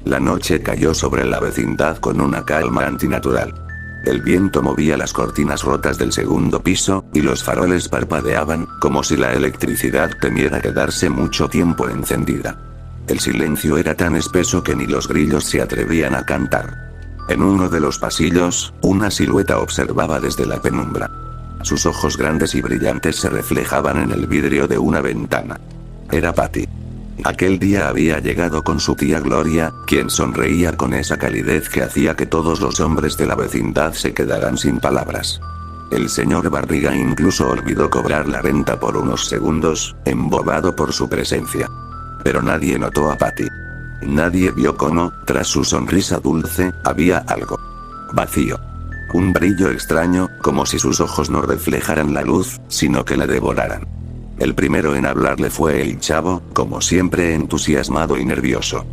La noche cayó sobre la vecindad con una calma antinatural. El viento movía las cortinas rotas del segundo piso, y los faroles parpadeaban, como si la electricidad temiera quedarse mucho tiempo encendida. El silencio era tan espeso que ni los grillos se atrevían a cantar. En uno de los pasillos, una silueta observaba desde la penumbra. Sus ojos grandes y brillantes se reflejaban en el vidrio de una ventana. Era Patty. Aquel día había llegado con su tía Gloria, quien sonreía con esa calidez que hacía que todos los hombres de la vecindad se quedaran sin palabras. El señor Barriga incluso olvidó cobrar la renta por unos segundos, embobado por su presencia. Pero nadie notó a Patty. Nadie vio cómo, tras su sonrisa dulce, había algo vacío. Un brillo extraño, como si sus ojos no reflejaran la luz, sino que la devoraran. El primero en hablarle fue el chavo, como siempre entusiasmado y nervioso.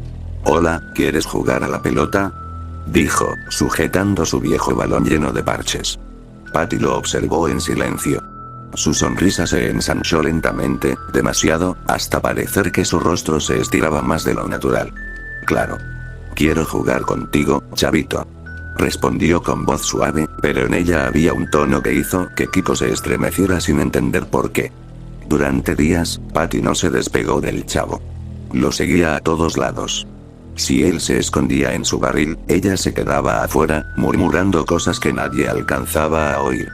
«Hola, ¿quieres jugar a la pelota?», dijo, sujetando su viejo balón lleno de parches. Patty lo observó en silencio. Su sonrisa se ensanchó lentamente, demasiado, hasta parecer que su rostro se estiraba más de lo natural. «Claro. Quiero jugar contigo, chavito», respondió con voz suave, pero en ella había un tono que hizo que Kiko se estremeciera sin entender por qué. Durante días, Patty no se despegó del chavo. Lo seguía a todos lados. Si él se escondía en su barril, ella se quedaba afuera, murmurando cosas que nadie alcanzaba a oír.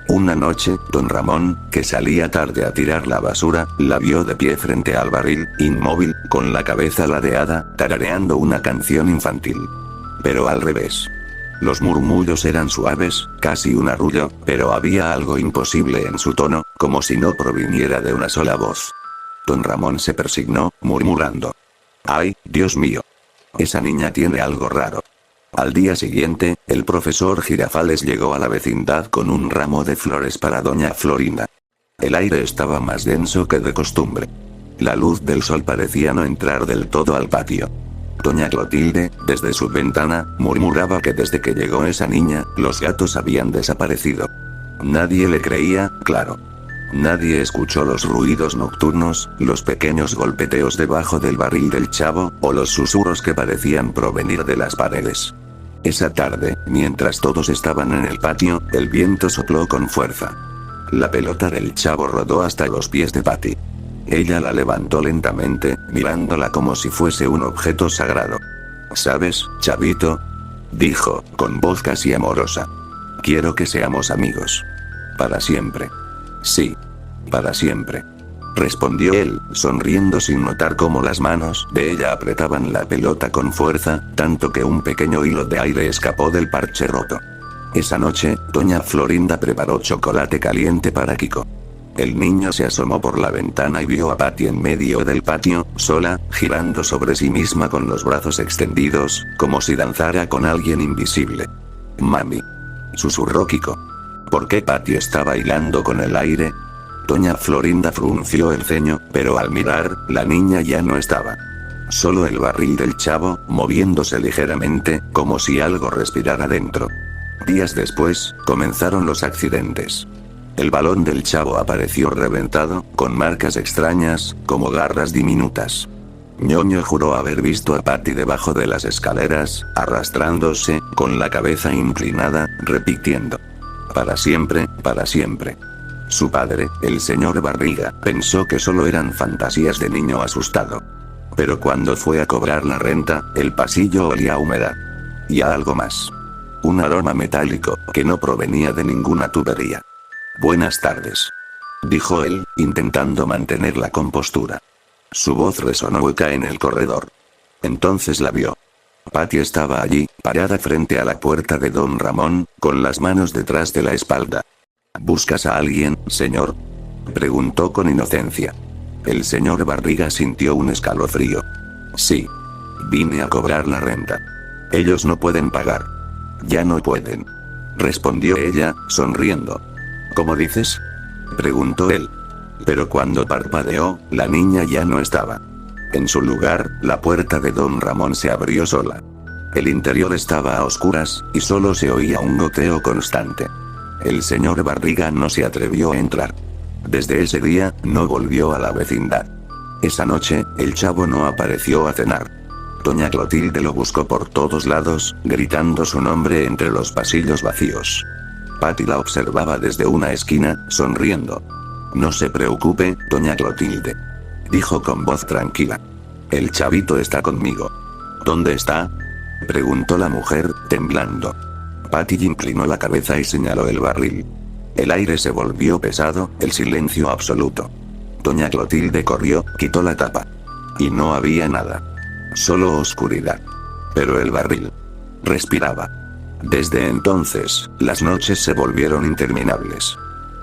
Una noche, don Ramón, que salía tarde a tirar la basura, la vio de pie frente al barril, inmóvil, con la cabeza ladeada, tarareando una canción infantil. Pero al revés. Los murmullos eran suaves, casi un arrullo, pero había algo imposible en su tono, como si no proviniera de una sola voz. Don Ramón se persignó, murmurando: «¡Ay, Dios mío! Esa niña tiene algo raro». Al día siguiente, el profesor Girafales llegó a la vecindad con un ramo de flores para doña Florinda. El aire estaba más denso que de costumbre. La luz del sol parecía no entrar del todo al patio. Doña Clotilde, desde su ventana, murmuraba que desde que llegó esa niña, los gatos habían desaparecido. Nadie le creía, claro. Nadie escuchó los ruidos nocturnos, los pequeños golpeteos debajo del barril del chavo, o los susurros que parecían provenir de las paredes. Esa tarde, mientras todos estaban en el patio, el viento sopló con fuerza. La pelota del chavo rodó hasta los pies de Patty. Ella la levantó lentamente, mirándola como si fuese un objeto sagrado. «¿Sabes, chavito?», dijo, con voz casi amorosa. «Quiero que seamos amigos. Para siempre». «Sí. Para siempre», respondió él, sonriendo sin notar cómo las manos de ella apretaban la pelota con fuerza, tanto que un pequeño hilo de aire escapó del parche roto. Esa noche, doña Florinda preparó chocolate caliente para Kiko. El niño se asomó por la ventana y vio a Patty en medio del patio, sola, girando sobre sí misma con los brazos extendidos, como si danzara con alguien invisible. «Mami», susurró Kiko. ¿Por qué Patty está bailando con el aire? Doña Florinda frunció el ceño, pero al mirar, la niña ya no estaba. Solo el barril del chavo, moviéndose ligeramente, como si algo respirara dentro. Días después, comenzaron los accidentes. El balón del chavo apareció reventado, con marcas extrañas, como garras diminutas. Ñoño juró haber visto a Patty debajo de las escaleras, arrastrándose, con la cabeza inclinada, repitiendo: «Para siempre, para siempre». Su padre, el señor Barriga, pensó que solo eran fantasías de niño asustado. Pero cuando fue a cobrar la renta, el pasillo olía a humedad. Y a algo más. Un aroma metálico, que no provenía de ninguna tubería. «Buenas tardes», dijo él, intentando mantener la compostura. Su voz resonó hueca en el corredor. Entonces la vio. Patty estaba allí, parada frente a la puerta de don Ramón, con las manos detrás de la espalda. «¿Buscas a alguien, señor?», preguntó con inocencia. El señor Barriga sintió un escalofrío. «Sí. Vine a cobrar la renta. Ellos no pueden pagar». «Ya no pueden», respondió ella, sonriendo. «¿Cómo dices?», preguntó él. Pero cuando parpadeó, la niña ya no estaba. En su lugar, la puerta de don Ramón se abrió sola. El interior estaba a oscuras, y solo se oía un goteo constante. El señor Barriga no se atrevió a entrar. Desde ese día, no volvió a la vecindad. Esa noche, el chavo no apareció a cenar. Doña Clotilde lo buscó por todos lados, gritando su nombre entre los pasillos vacíos. Patty la observaba desde una esquina, sonriendo. No se preocupe, doña Clotilde, dijo con voz tranquila. El chavito está conmigo. ¿Dónde está?, preguntó la mujer, temblando. Patty inclinó la cabeza y señaló el barril. El aire se volvió pesado, el silencio absoluto. Doña Clotilde corrió, quitó la tapa. Y no había nada. Solo oscuridad. Pero el barril respiraba. Desde entonces, las noches se volvieron interminables.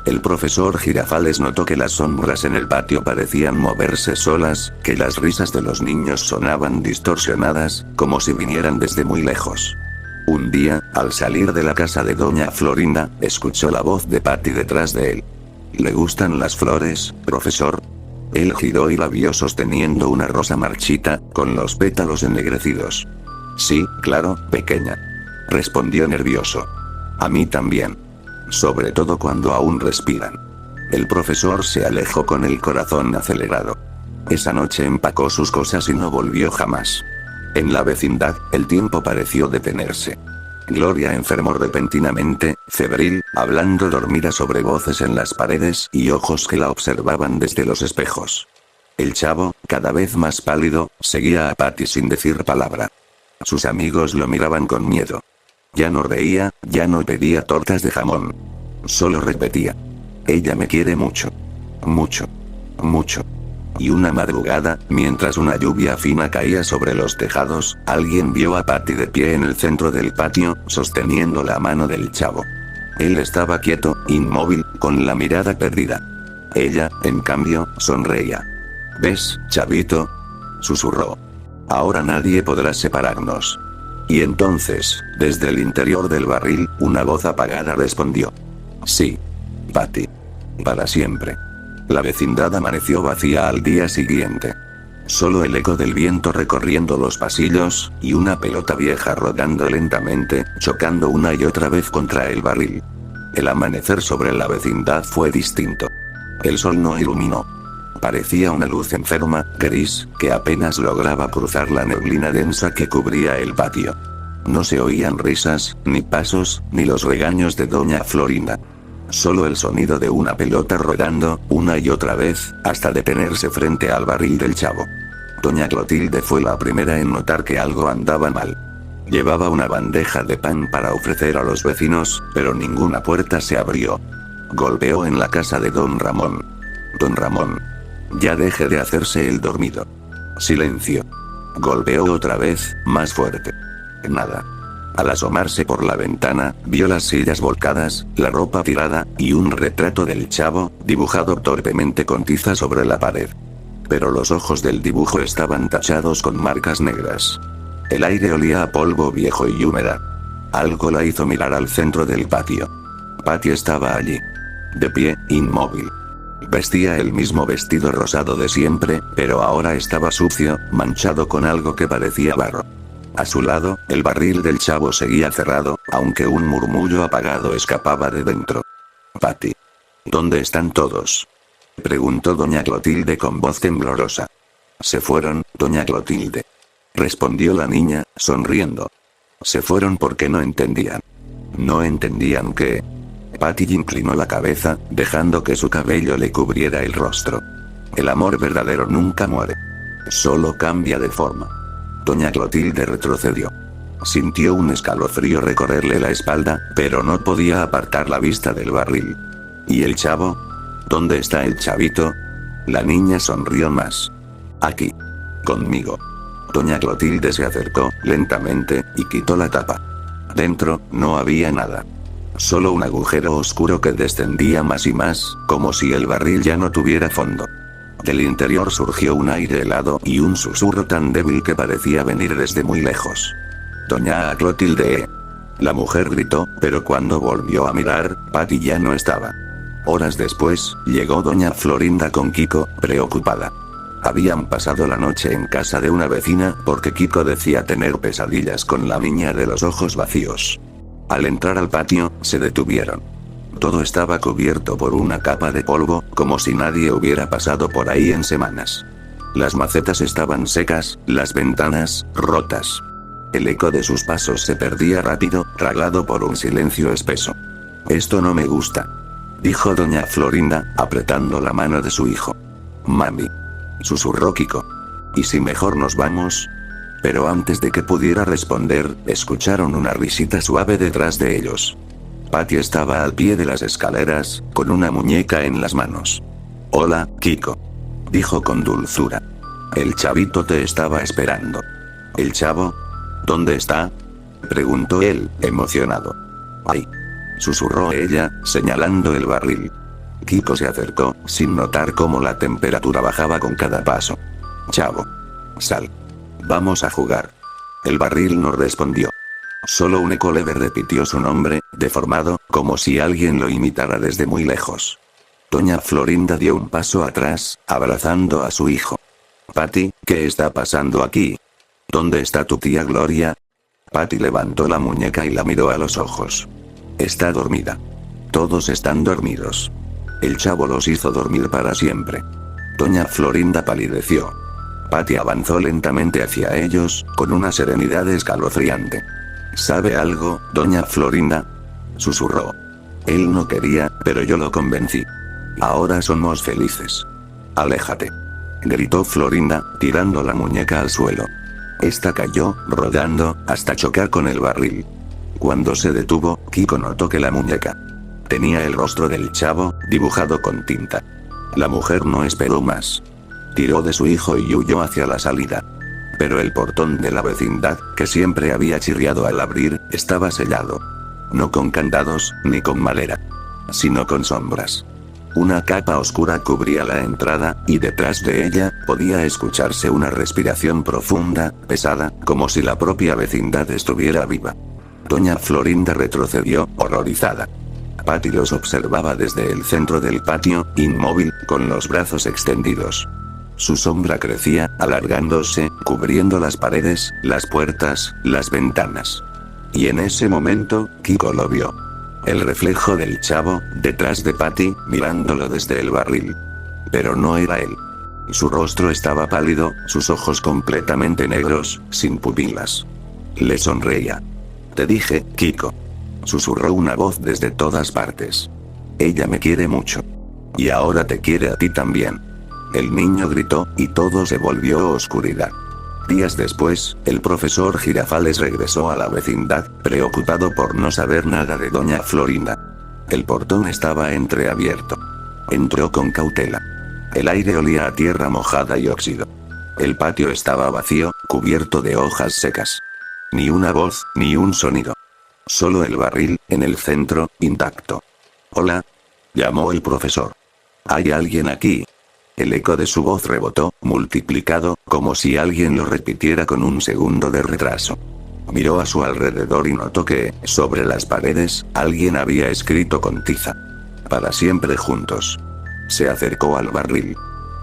El profesor Girafales notó que las sombras en el patio parecían moverse solas, que las risas de los niños sonaban distorsionadas, como si vinieran desde muy lejos. Un día, al salir de la casa de doña Florinda, escuchó la voz de Patty detrás de él. ¿Le gustan las flores, profesor? Él giró y la vio sosteniendo una rosa marchita, con los pétalos ennegrecidos. Sí, claro, pequeña, respondió nervioso. A mí también. Sobre todo cuando aún respiran. El profesor se alejó con el corazón acelerado. Esa noche empacó sus cosas y no volvió jamás. En la vecindad, el tiempo pareció detenerse. Gloria enfermó repentinamente, febril, hablando dormida sobre voces en las paredes y ojos que la observaban desde los espejos. El chavo, cada vez más pálido, seguía a Patty sin decir palabra. Sus amigos lo miraban con miedo. Ya no reía, ya no pedía tortas de jamón. Solo repetía: ella me quiere mucho. Mucho. Mucho. Y una madrugada, mientras una lluvia fina caía sobre los tejados, alguien vio a Patty de pie en el centro del patio, sosteniendo la mano del chavo. Él estaba quieto, inmóvil, con la mirada perdida. Ella, en cambio, sonreía. ¿Ves, chavito?, susurró. Ahora nadie podrá separarnos. Y entonces, desde el interior del barril, una voz apagada respondió: sí, Patty. Para siempre. La vecindad amaneció vacía al día siguiente. Solo el eco del viento recorriendo los pasillos, y una pelota vieja rodando lentamente, chocando una y otra vez contra el barril. El amanecer sobre la vecindad fue distinto. El sol no iluminó. Parecía una luz enferma, gris, que apenas lograba cruzar la neblina densa que cubría el patio. No se oían risas, ni pasos, ni los regaños de doña Florinda. Solo el sonido de una pelota rodando, una y otra vez, hasta detenerse frente al barril del chavo. Doña Clotilde fue la primera en notar que algo andaba mal. Llevaba una bandeja de pan para ofrecer a los vecinos, pero ninguna puerta se abrió. Golpeó en la casa de don Ramón. Don Ramón. Ya deje de hacerse el dormido. Silencio. Golpeó otra vez, más fuerte. Nada. Al asomarse por la ventana, vio las sillas volcadas, la ropa tirada, y un retrato del chavo, dibujado torpemente con tiza sobre la pared. Pero los ojos del dibujo estaban tachados con marcas negras. El aire olía a polvo viejo y húmeda. Algo la hizo mirar al centro del patio. Patty estaba allí. De pie, inmóvil. Vestía el mismo vestido rosado de siempre, pero ahora estaba sucio, manchado con algo que parecía barro. A su lado, el barril del chavo seguía cerrado, aunque un murmullo apagado escapaba de dentro. Patty. ¿Dónde están todos?, preguntó doña Clotilde con voz temblorosa. Se fueron, doña Clotilde, respondió la niña, sonriendo. Se fueron porque no entendían. No entendían que... Patty inclinó la cabeza, dejando que su cabello le cubriera el rostro. El amor verdadero nunca muere. Solo cambia de forma. Doña Clotilde retrocedió. Sintió un escalofrío recorrerle la espalda, pero no podía apartar la vista del barril. ¿Y el chavo? ¿Dónde está el chavito? La niña sonrió más. Aquí. Conmigo. Doña Clotilde se acercó, lentamente, y quitó la tapa. Dentro, no había nada. Solo un agujero oscuro que descendía más y más, como si el barril ya no tuviera fondo. Del interior surgió un aire helado y un susurro tan débil que parecía venir desde muy lejos. Doña Clotilde. La mujer gritó, pero cuando volvió a mirar, Patty ya no estaba. Horas después, llegó doña Florinda con Kiko, preocupada. Habían pasado la noche en casa de una vecina, porque Kiko decía tener pesadillas con la niña de los ojos vacíos. Al entrar al patio, se detuvieron. Todo estaba cubierto por una capa de polvo, como si nadie hubiera pasado por ahí en semanas. Las macetas estaban secas, las ventanas, rotas. El eco de sus pasos se perdía rápido, tragado por un silencio espeso. Esto no me gusta, dijo doña Florinda, apretando la mano de su hijo. Mami, susurró Kiko. ¿Y si mejor nos vamos? Pero antes de que pudiera responder, escucharon una risita suave detrás de ellos. Patty estaba al pie de las escaleras, con una muñeca en las manos. Hola, Kiko, dijo con dulzura. El chavito te estaba esperando. ¿El chavo? ¿Dónde está? Preguntó él, emocionado. ¡Ay!, susurró ella, señalando el barril. Kiko se acercó, sin notar cómo la temperatura bajaba con cada paso. Chavo, sal. Vamos a jugar. El barril no respondió. Solo un eco leve repitió su nombre, deformado, como si alguien lo imitara desde muy lejos. Doña Florinda dio un paso atrás, abrazando a su hijo. Patty, ¿qué está pasando aquí? ¿Dónde está tu tía Gloria? Patty levantó la muñeca y la miró a los ojos. Está dormida. Todos están dormidos. El chavo los hizo dormir para siempre. Doña Florinda palideció. Patty avanzó lentamente hacia ellos, con una serenidad escalofriante. ¿Sabe algo, doña Florinda?, susurró. Él no quería, pero yo lo convencí. Ahora somos felices. Aléjate, gritó Florinda, tirando la muñeca al suelo. Esta cayó, rodando, hasta chocar con el barril. Cuando se detuvo, Kiko notó que la muñeca tenía el rostro del chavo, dibujado con tinta. La mujer no esperó más. Tiró de su hijo y huyó hacia la salida. Pero el portón de la vecindad, que siempre había chirriado al abrir, estaba sellado. No con candados, ni con madera, sino con sombras. Una capa oscura cubría la entrada, y detrás de ella, podía escucharse una respiración profunda, pesada, como si la propia vecindad estuviera viva. Doña Florinda retrocedió, horrorizada. Patty los observaba desde el centro del patio, inmóvil, con los brazos extendidos. Su sombra crecía, alargándose, cubriendo las paredes, las puertas, las ventanas. Y en ese momento, Kiko lo vio. El reflejo del chavo, detrás de Patty, mirándolo desde el barril. Pero no era él. Su rostro estaba pálido, sus ojos completamente negros, sin pupilas. Le sonreía. Te dije, Kiko, susurró una voz desde todas partes. Ella me quiere mucho. Y ahora te quiere a ti también. El niño gritó, y todo se volvió oscuridad. Días después, el profesor Girafales regresó a la vecindad, preocupado por no saber nada de doña Florinda. El portón estaba entreabierto. Entró con cautela. El aire olía a tierra mojada y óxido. El patio estaba vacío, cubierto de hojas secas. Ni una voz, ni un sonido. Solo el barril, en el centro, intacto. Hola, llamó el profesor. ¿Hay alguien aquí? El eco de su voz rebotó, multiplicado, como si alguien lo repitiera con un segundo de retraso. Miró a su alrededor y notó que, sobre las paredes, alguien había escrito con tiza. Para siempre juntos. Se acercó al barril.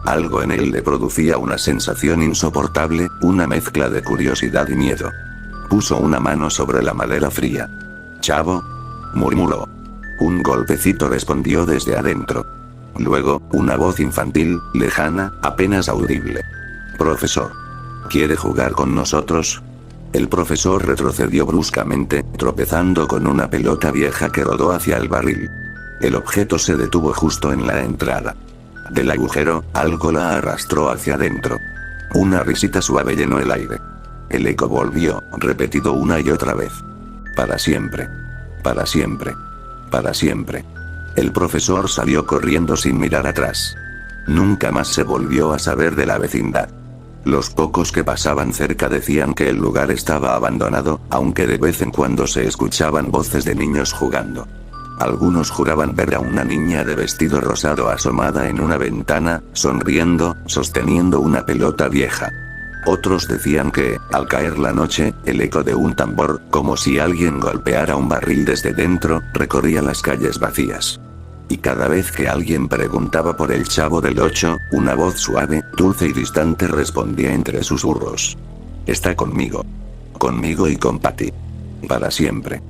Algo en él le producía una sensación insoportable, una mezcla de curiosidad y miedo. Puso una mano sobre la madera fría. «Chavo», murmuró. Un golpecito respondió desde adentro. Luego, una voz infantil, lejana, apenas audible. «Profesor. ¿Quiere jugar con nosotros?» El profesor retrocedió bruscamente, tropezando con una pelota vieja que rodó hacia el barril. El objeto se detuvo justo en la entrada. Del agujero, algo la arrastró hacia adentro. Una risita suave llenó el aire. El eco volvió, repetido una y otra vez. «Para siempre. Para siempre. Para siempre». El profesor salió corriendo sin mirar atrás. Nunca más se volvió a saber de la vecindad. Los pocos que pasaban cerca decían que el lugar estaba abandonado, aunque de vez en cuando se escuchaban voces de niños jugando. Algunos juraban ver a una niña de vestido rosado asomada en una ventana, sonriendo, sosteniendo una pelota vieja. Otros decían que, al caer la noche, el eco de un tambor, como si alguien golpeara un barril desde dentro, recorría las calles vacías. Y cada vez que alguien preguntaba por el Chavo del Ocho, una voz suave, dulce y distante respondía entre susurros. «Está conmigo. Conmigo y con Patty. Para siempre».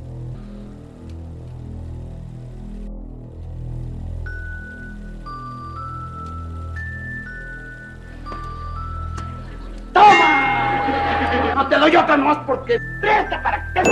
no te doy otra más porque presta para que...